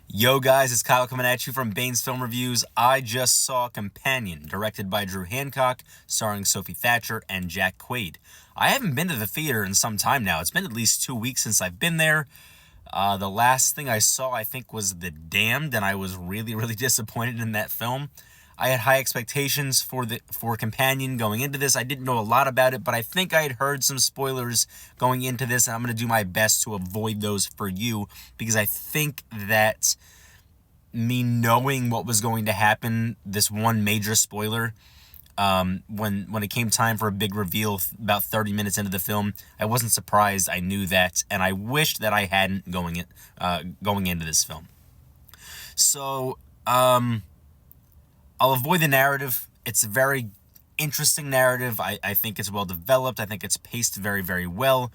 Yo guys, it's Kyle coming at you from Bane's Film Reviews. I just saw Companion, directed by Drew Hancock, starring Sophie Thatcher and Jack Quaid. I haven't been to the theater in some time now. It's been at least 2 weeks since I've been there. The last thing I saw, I think, was The Damned, and I was really disappointed in that film. I had high expectations for Companion going into this. I didn't know a lot about it, but I think I had heard some spoilers going into this, and I'm going to do my best to avoid those for you, because I think that me knowing what was going to happen, this one major spoiler, when it came time for a big reveal about 30 minutes into the film, I wasn't surprised. I knew that, and I wished that I hadn't going into this film. So, I'll avoid the narrative. It's a very interesting narrative. I think it's well developed. I think it's paced very well,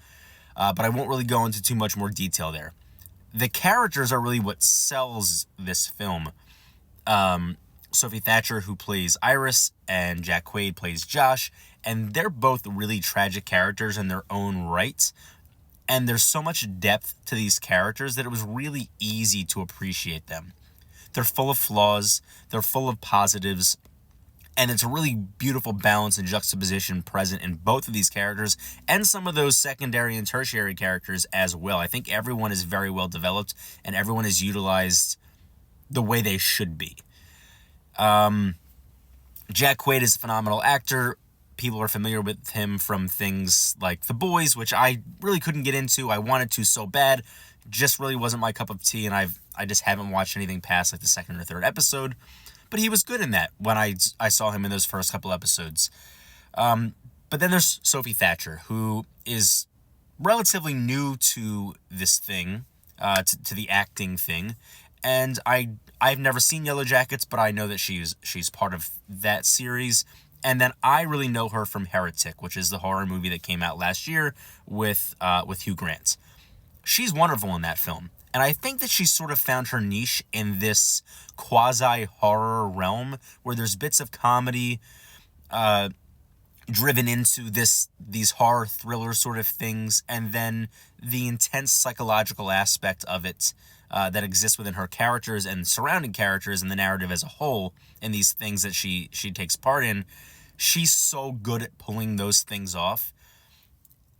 but I won't really go into too much more detail there. The characters are really what sells this film. Sophie Thatcher, who plays Iris, and Jack Quaid plays Josh, and they're both really tragic characters in their own right. And there's so much depth to these characters that it was really easy to appreciate them. They're full of flaws, they're full of positives, and it's a really beautiful balance and juxtaposition present in both of these characters and some of those secondary and tertiary characters as well. I think everyone is very well developed and everyone is utilized the way they should be. Jack Quaid is a phenomenal actor. People are familiar with him from things like The Boys, which I really couldn't get into. I wanted to so bad. Just really wasn't my cup of tea, and I just haven't watched anything past like the second or third episode. But he was good in that when I saw him in those first couple episodes. But then there's Sophie Thatcher, who is relatively new to this thing, to the acting thing. And I've never seen Yellow Jackets, but I know that she's part of that series. And then I really know her from Heretic, which is the horror movie that came out last year with Hugh Grant. She's wonderful in that film. And I think that she's sort of found her niche in this quasi-horror realm where there's bits of comedy driven into these horror thriller sort of things, and then the intense psychological aspect of it that exists within her characters and surrounding characters and the narrative as a whole, and these things that she takes part in. She's so good at pulling those things off.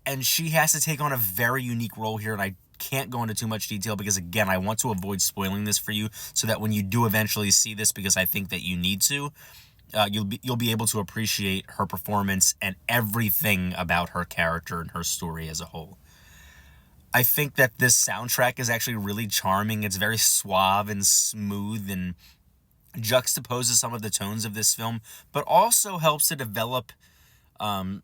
And she has to take on a very unique role here, and I can't go into too much detail because, again, I want to avoid spoiling this for you so that when you do eventually see this, because I think that you need to, you'll be able to appreciate her performance and everything about her character and her story as a whole. I think that this soundtrack is actually really charming. It's very suave and smooth and juxtaposes some of the tones of this film, but also helps to develop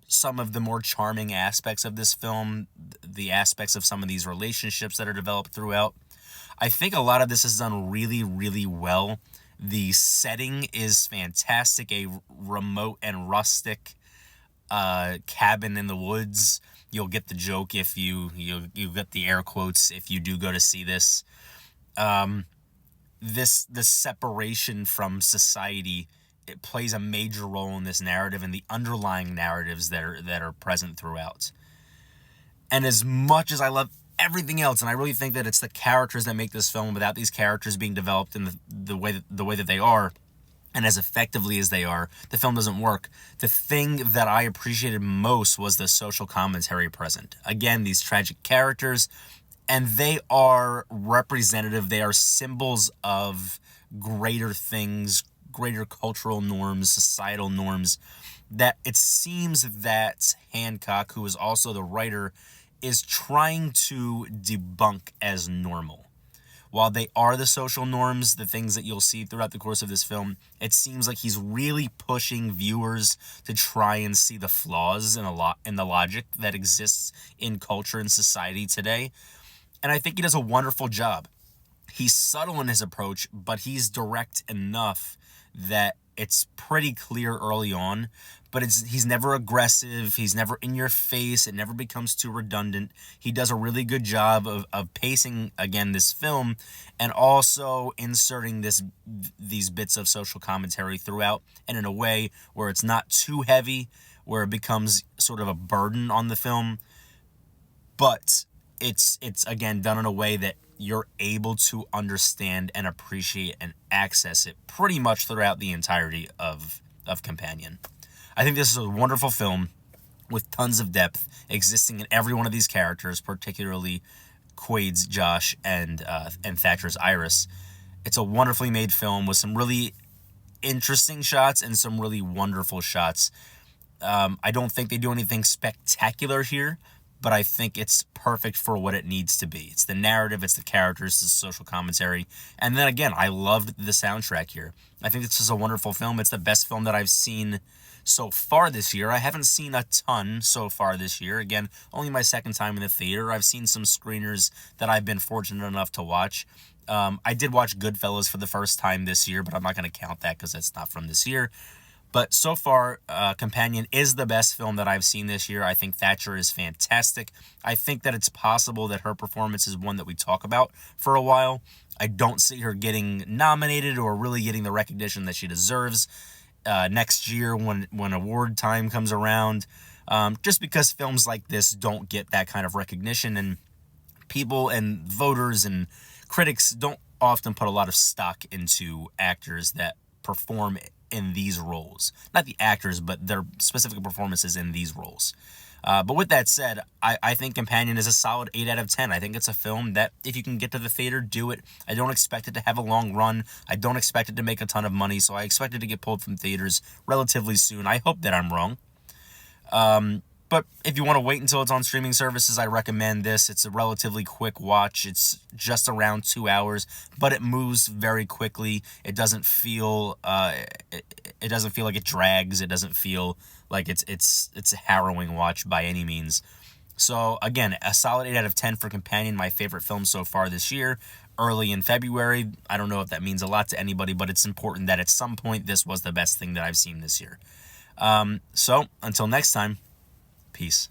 some of the more charming aspects of this film, the aspects of some of these relationships that are developed throughout. I think a lot of this is done really well. The setting is fantastic, a remote and rustic cabin in the woods. You'll get the joke if you get the air quotes if you do go to see this. This separation from society, it plays a major role in this narrative and the underlying narratives that are present throughout. And as much as I love everything else, and I really think that it's the characters that make this film, without these characters being developed in the way that they are, and as effectively as they are, the film doesn't work. The thing that I appreciated most was the social commentary present. Again, these tragic characters, and they are representative, they are symbols of greater things, greater cultural norms, societal norms, that it seems that Hancock, who is also the writer, is trying to debunk as normal. While they are the social norms, the things that you'll see throughout the course of this film, it seems like he's really pushing viewers to try and see the flaws in the logic that exists in culture and society today. And I think he does a wonderful job. He's subtle in his approach, but he's direct enough that it's pretty clear early on, but he's never aggressive, he's never in your face, it never becomes too redundant. He does a really good job of pacing, again, this film, and also inserting these bits of social commentary throughout, and in a way where it's not too heavy, where it becomes sort of a burden on the film, but it's again done in a way that you're able to understand and appreciate and access it pretty much throughout the entirety of Companion. I think this is a wonderful film with tons of depth existing in every one of these characters, particularly Quaid's Josh and Thatcher's Iris. It's a wonderfully made film with some really interesting shots and some really wonderful shots. I don't think they do anything spectacular here, but I think it's perfect for what it needs to be. It's the narrative, it's the characters, it's the social commentary. And then again, I loved the soundtrack here. I think this is a wonderful film. It's the best film that I've seen so far this year. I haven't seen a ton so far this year. Again, only my second time in the theater. I've seen some screeners that I've been fortunate enough to watch. I did watch Goodfellas for the first time this year, but I'm not going to count that because it's not from this year. But so far, Companion is the best film that I've seen this year. I think Thatcher is fantastic. I think that it's possible that her performance is one that we talk about for a while. I don't see her getting nominated or really getting the recognition that she deserves next year when award time comes around, just because films like this don't get that kind of recognition, and people and voters and critics don't often put a lot of stock into actors that perform in these roles. Not the actors, but their specific performances in these roles. But with that said, I think Companion is a solid 8 out of 10. I think it's a film that, if you can get to the theater, do it. I don't expect it to have a long run. I don't expect it to make a ton of money, so I expect it to get pulled from theaters relatively soon. I hope that I'm wrong. But if you want to wait until it's on streaming services, I recommend this. It's a relatively quick watch. It's just around 2 hours, but it moves very quickly. It doesn't feel it doesn't feel like it drags. It doesn't feel like it's a harrowing watch by any means. So again, a solid 8 out of 10 for Companion, my favorite film so far this year. Early in February. I don't know if that means a lot to anybody, but it's important that at some point this was the best thing that I've seen this year. So until next time. Peace.